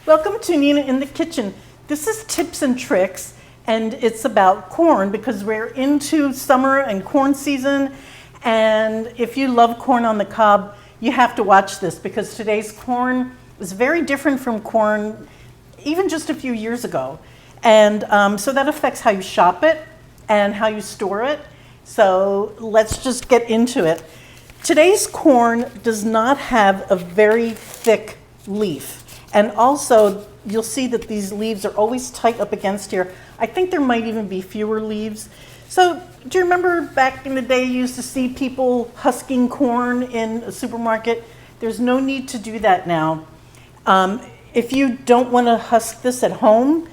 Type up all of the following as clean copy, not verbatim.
Welcome to Nina in the Kitchen. This is tips and tricks, and it's about corn because we're into summer and corn season. And if you love corn on the cob, you have to watch this because today's corn is very different from corn even just a few years ago. And so that affects how you shop it and how you store it. So let's just get into it. Today's corn does not have a very thick leaf. And also, you'll see that these leaves are always tight up against here. I think there might even be fewer leaves. So do you remember back in the day you used to see people husking corn in a supermarket? There's no need to do that now. If you don't want to husk this at home,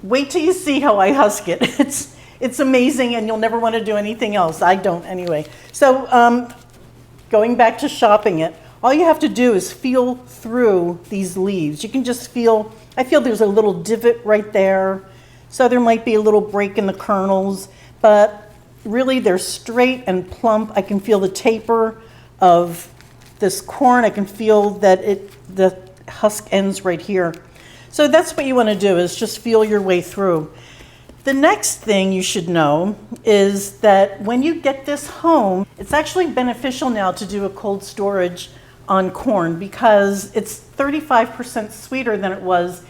wait till you see how I husk it. It's amazing, and you'll never want to do anything else. I don't anyway. So going back to shopping it, all you have to do is feel through these leaves. You can just feel, I feel there's a little divot right there. So there might be a little break in the kernels, but really they're straight and plump. I can feel the taper of this corn. I can feel that the husk ends right here. So that's what you want to do, is just feel your way through. The next thing you should know is that when you get this home, it's actually beneficial now to do a cold storage on corn because it's 35% sweeter than it was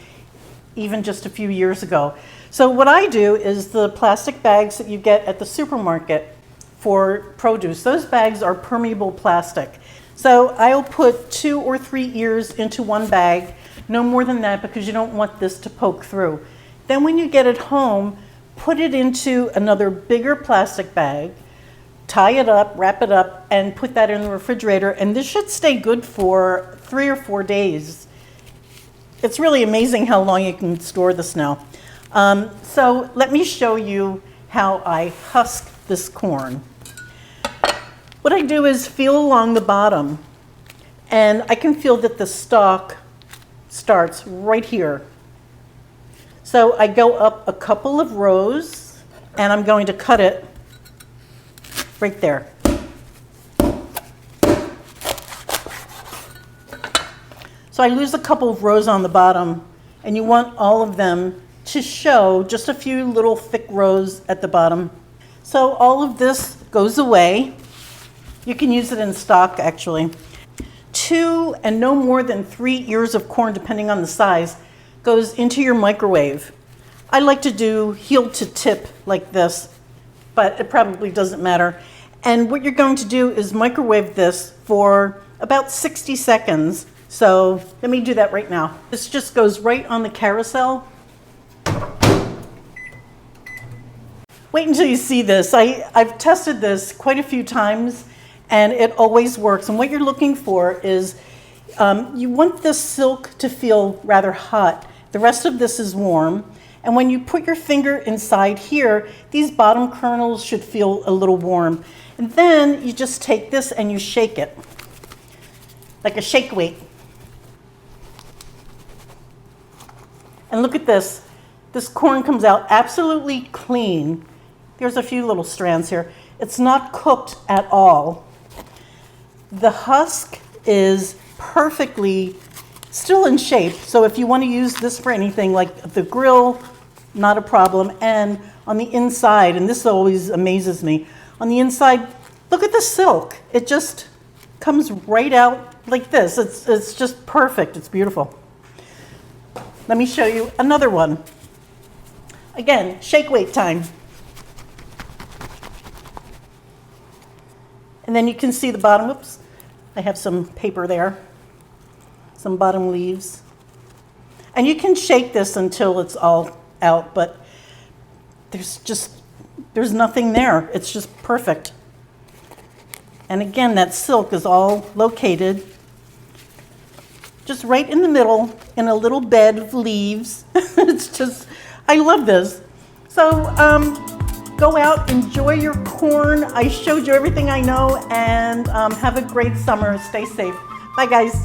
even just a few years ago. So what I do is the plastic bags that you get at the supermarket for produce, those bags are permeable plastic. So I'll put 2 or 3 ears into one bag, no more than that because you don't want this to poke through. Then when you get it home, put it into another bigger plastic bag, tie it up, wrap it up, and put that in the refrigerator. And this should stay good for 3 or 4 days. It's really amazing how long you can store this now. So let me show you how I husk this corn. What I do is feel along the bottom, and I can feel that the stalk starts right here. So I go up a couple of rows, and I'm going to cut it right there. So I lose a couple of rows on the bottom, and you want all of them to show just a few little thick rows at the bottom. So all of this goes away. You can use it in stock, actually. 2 and no more than 3 ears of corn, depending on the size, goes into your microwave. I like to do heel to tip like this, but it probably doesn't matter. And what you're going to do is microwave this for about 60 seconds. So let me do that right now. This just goes right on the carousel. Wait until you see this. I've tested this quite a few times, and it always works. And what you're looking for is you want this silk to feel rather hot. The rest of this is warm. And when you put your finger inside here, these bottom kernels should feel a little warm. And then you just take this and you shake it, like a shake weight. And look at this. This corn comes out absolutely clean. There's a few little strands here. It's not cooked at all. The husk is perfectly still in shape. So if you want to use this for anything like the grill, not a problem. And on the inside, and this always amazes me, on the inside, look at the silk. It just comes right out like this. It's just perfect. It's beautiful. Let me show you another one. Again, shake weight time. And then you can see the bottom. Oops, I have some paper there. Some bottom leaves. And you can shake this until it's all out, but there's nothing there. It's just perfect. And again, that silk is all located just right in the middle in a little bed of leaves. It's just, I love this. So go out, enjoy your corn. I showed you everything I know, and have a great summer. Stay safe. Bye, guys.